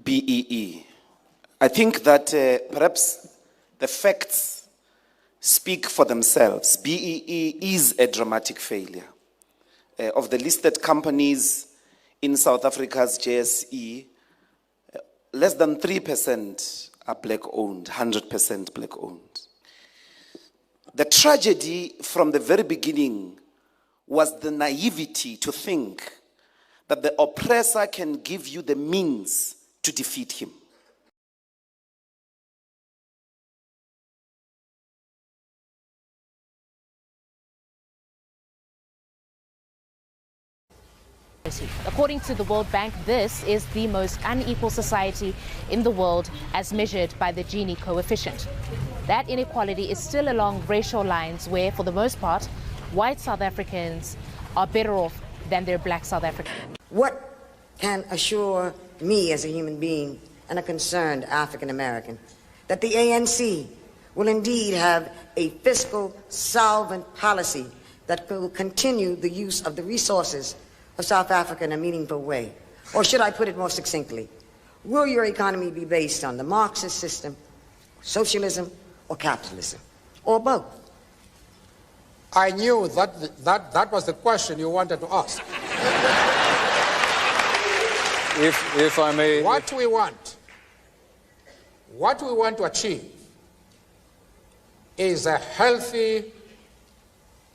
BBBEE. I think that perhaps the facts speak for themselves. BBBEE is a dramatic failure. Of the listed companies in South Africa's JSE, less than 3% are black-owned, 100% black-owned. The tragedy from the very beginning was the naivety to think that the oppressor can give you the means to defeat him. According to the World Bank, this is the most unequal society in the world as measured by the Gini coefficient. That inequality is still along racial lines where, for the most part, white South Africans are better off than their black South Africans. What can assure me as a human being and a concerned African American that the ANC will indeed have a fiscal solvent policy that will continue the use of the resources of South Africa in a meaningful way? Or should I put it more succinctly, will your economy be based on the Marxist system, socialism, or capitalism, or both? I knew that was the question you wanted to ask. If I may... What we want to achieve is a healthy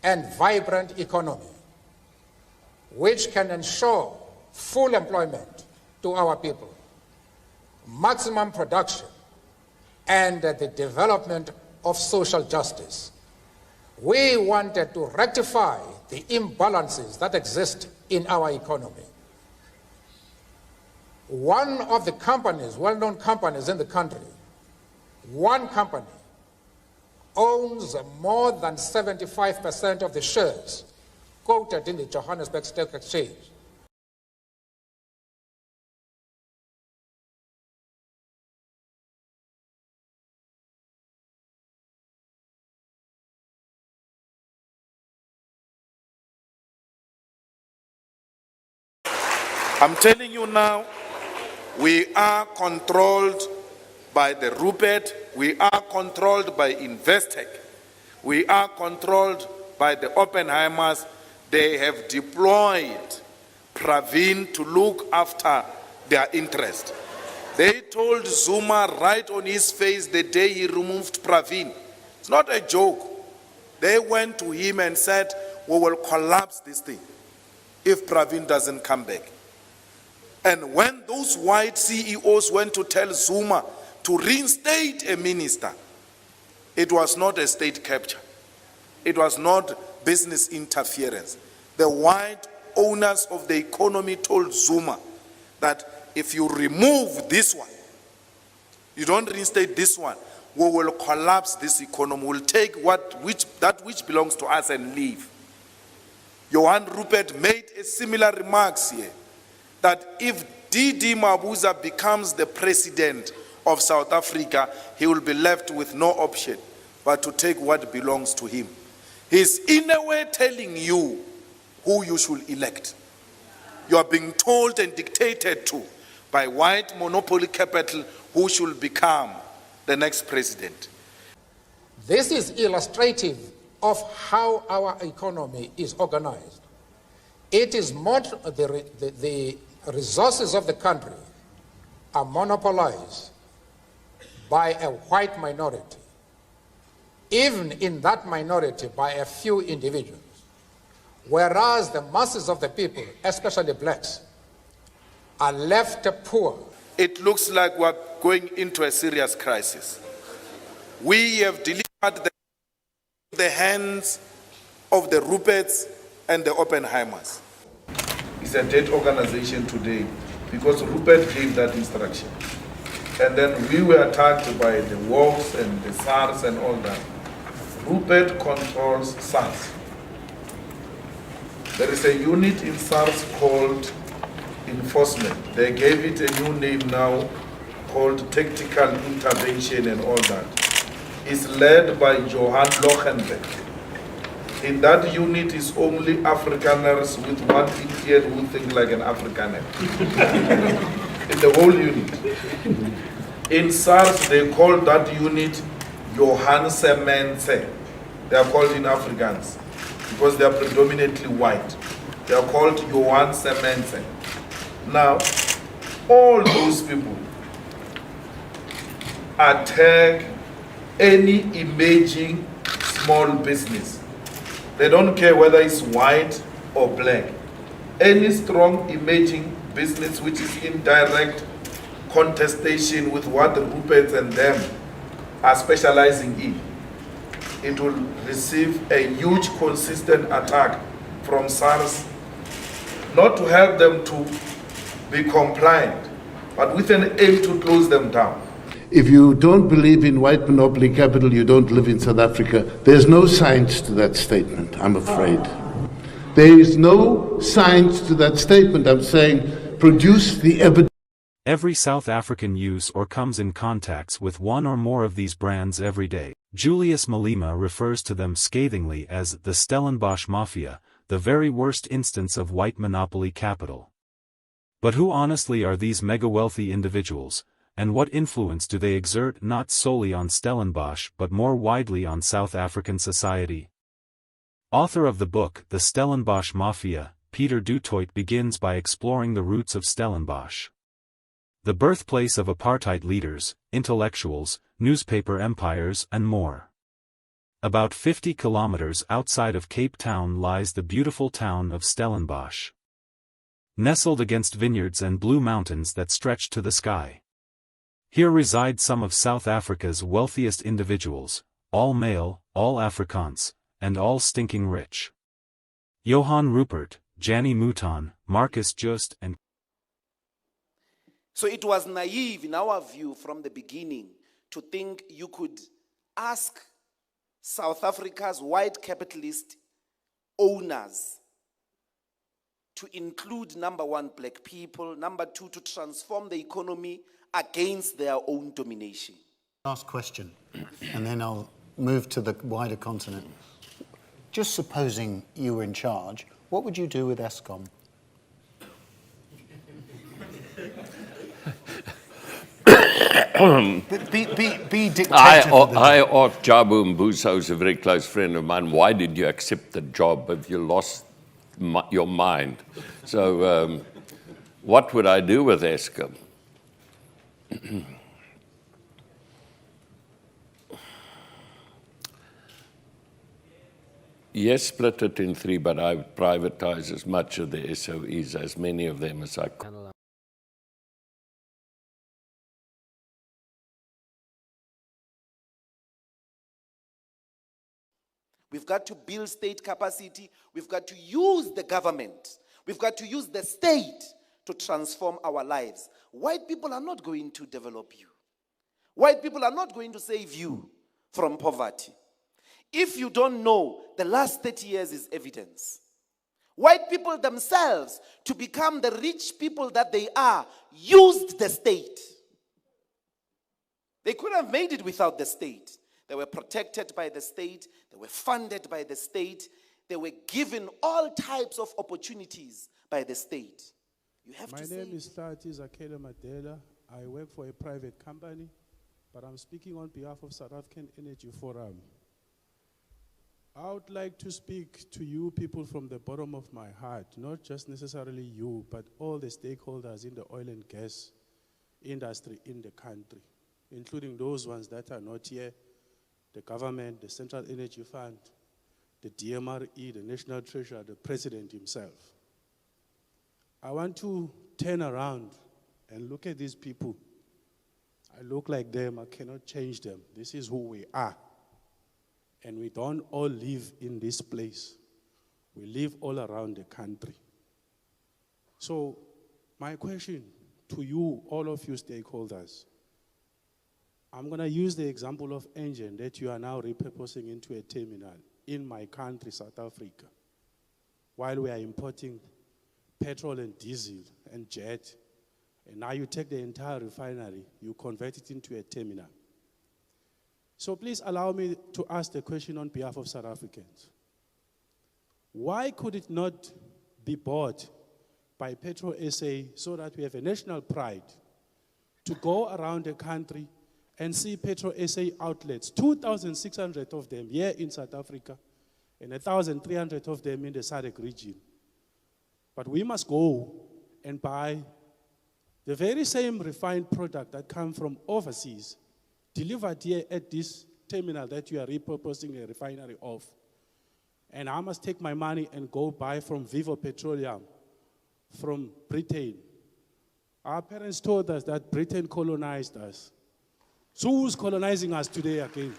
and vibrant economy which can ensure full employment to our people, maximum production, and the development of social justice. We wanted to rectify the imbalances that exist in our economy. One of the companies, well-known companies in the country, one company owns more than 75% of the shares quoted in the Johannesburg Stock Exchange. I'm telling you now, we are controlled by the Rupert, we are controlled by Investec, we are controlled by the Oppenheimers. They have deployed Pravin to look after their interest. They told Zuma right on his face the day he removed Pravin. It's not a joke. They went to him and said, we will collapse this thing if Pravin doesn't come back. And when those white CEOs went to tell Zuma to reinstate a minister, it was not a state capture. It was not business interference. The white owners of the economy told Zuma that if you remove this one, you don't reinstate this one, we will collapse this economy. We'll take that which belongs to us and leave. Johan Rupert made a similar remarks here, that if D.D. Mabuza becomes the president of South Africa, he will be left with no option but to take what belongs to him. He's in a way telling you who you should elect. You are being told and dictated to by white monopoly capital who should become the next president. This is illustrative of how our economy is organized. It is not the resources of the country are monopolized by a white minority, even in that minority by a few individuals, whereas the masses of the people, especially blacks, are left poor. It looks like we're going into a serious crisis. We have delivered the hands of the Ruperts and the Oppenheimers. It's a dead organization today because Rupert gave that instruction. And then we were attacked by the wars and the SARS and all that. Rupert controls SARS. There is a unit in SARS called enforcement. They gave it a new name now called tactical intervention and all that. It's led by Johan Lochenbeck. In that unit is only Afrikaners with one Indian who think like an Afrikaner. in the whole unit. In SARS, they called that unit Johansemense. They are called in Afrikaans because they are predominantly white. They are called Johansemense. Now, all those people attack any emerging small business. They don't care whether it's white or black. Any strong emerging business which is in direct contestation with what the Ruperts and them are specializing in, it will receive a huge consistent attack from SARS, not to help them to be compliant, but with an aim to close them down. If you don't believe in white monopoly capital, you don't live in South Africa. There's no science to that statement, I'm afraid. There is no science to that statement. I'm saying produce the evidence. Every South African uses or comes in contact with one or more of these brands every day. Julius Malema refers to them scathingly as the Stellenbosch Mafia, the very worst instance of white monopoly capital. But who honestly are these mega-wealthy individuals, and what influence do they exert not solely on Stellenbosch but more widely on South African society? Author of the book The Stellenbosch Mafia, Peter du Toit begins by exploring the roots of Stellenbosch. The birthplace of apartheid leaders, intellectuals, newspaper empires and more. About 50 kilometers outside of Cape Town lies the beautiful town of Stellenbosch. Nestled against vineyards and blue mountains that stretch to the sky. Here reside some of South Africa's wealthiest individuals, all male, all Afrikaans, and all stinking rich. Johan Rupert, Jannie Mouton, Marcus Just and So it was naive in our view from the beginning to think you could ask South Africa's white capitalist owners to include, number one, black people, number two, to transform the economy against their own domination. Last question, and then I'll move to the wider continent. Just supposing you were in charge, what would you do with Eskom? Be dictator. I asked Jabu Mbusa, who's a very close friend of mine, why did you accept the job if you lost your mind? So what would I do with Eskom? Yes, split it in three, but I would privatize as much of the SOEs, as many of them as I could. We've got to build state capacity. We've got to use the government. We've got to use the state to transform our lives. White people are not going to develop you. White people are not going to save you from poverty. If you don't know, the last 30 years is evidence. White people themselves, to become the rich people that they are, used the state. They could have made it without the state. They were protected by the state. They were funded by the state. They were given all types of opportunities by the state. You have My to name say is Stati Zakele Madela. I work for a private company, but I'm speaking on behalf of South African Energy Forum. I would like to speak to you people from the bottom of my heart, not just necessarily you, but all the stakeholders in the oil and gas industry in the country, including those ones that are not here, the government, the Central Energy Fund, the DMRE, the National Treasurer, the President himself. I want to turn around and look at these people. I look like them, I cannot change them. This is who we are. And we don't all live in this place. We live all around the country. So my question to you, all of you stakeholders, I'm going to use the example of engine that you are now repurposing into a terminal in my country, South Africa, while we are importing petrol and diesel and jet, and now you take the entire refinery, you convert it into a terminal. So please allow me to ask the question on behalf of South Africans. Why could it not be bought by Petro SA so that we have a national pride to go around the country and see Petro SA outlets, 2,600 of them here in South Africa, and 1,300 of them in the SADC region. But we must go and buy the very same refined product that comes from overseas, delivered here at this terminal that you are repurposing a refinery of. And I must take my money and go buy from Vivo Petroleum, from Britain. Our parents told us that Britain colonized us. So who's colonizing us today again?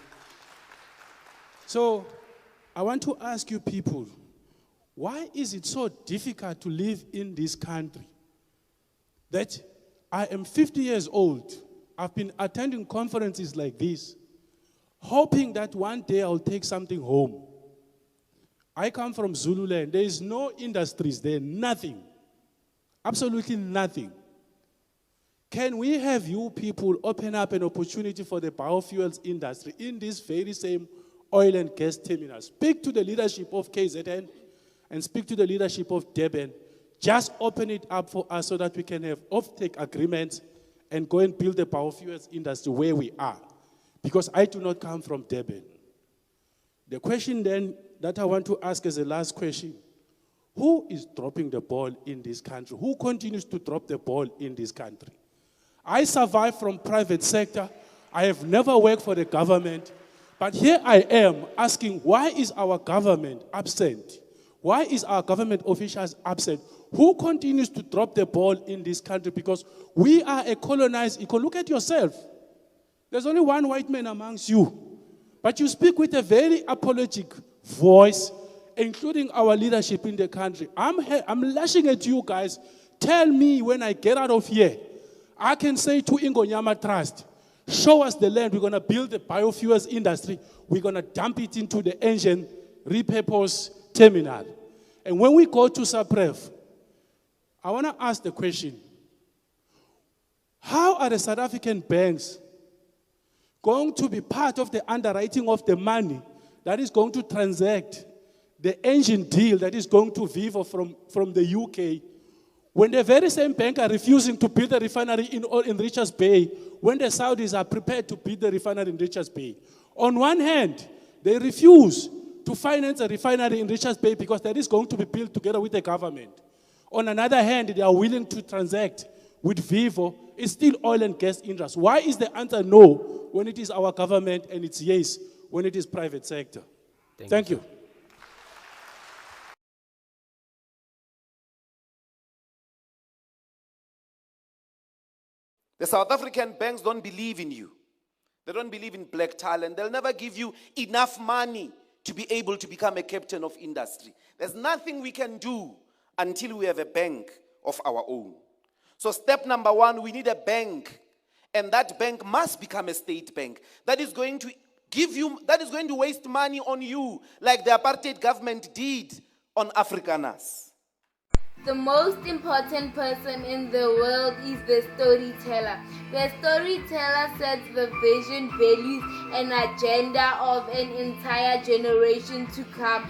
So I want to ask you people, why is it so difficult to live in this country? That I am 50 years old. I've been attending conferences like this, hoping that one day I'll take something home. I come from Zululand. There is no industries there, nothing. Absolutely nothing. Can we have you people open up an opportunity for the biofuels industry in this very same oil and gas terminal? Speak to the leadership of KZN and speak to the leadership of Durban. Just open it up for us so that we can have off-take agreements and go and build the biofuels industry where we are. Because I do not come from Durban. The question then that I want to ask as a last question, who is dropping the ball in this country? Who continues to drop the ball in this country? I survived from private sector. I have never worked for the government. But here I am asking, why is our government absent? Why is our government officials absent? Who continues to drop the ball in this country? Because we are a colonized economy. Look at yourself. There's only one white man amongst you. But you speak with a very apologetic voice, including our leadership in the country. I'm lashing at you guys. Tell me when I get out of here, I can say to Ingonyama Trust, show us the land. We're going to build the biofuels industry. We're going to dump it into the engine repurpose terminal. And when we go to SAPREF, I want to ask the question, how are the South African banks going to be part of the underwriting of the money that is going to transact the engine deal that is going to Vivo from the UK, when the very same bank are refusing to build a refinery in Richards Bay, when the Saudis are prepared to build the refinery in Richards Bay? On one hand, they refuse to finance a refinery in Richards Bay because that is going to be built together with the government. On another hand, they are willing to transact with Vivo. It's still oil and gas industry. Why is the answer no when it is our government and it's yes when it is private sector? Thank you. The South African banks don't believe in you. They don't believe in black talent. They'll never give you enough money to be able to become a captain of industry. There's nothing we can do until we have a bank of our own. So step number one, we need a bank. And that bank must become a state bank. That is going to give you, that is going to waste money on you, like the apartheid government did on Afrikaners. The most important person in the world is the storyteller. The storyteller sets the vision, values, and agenda of an entire generation to come.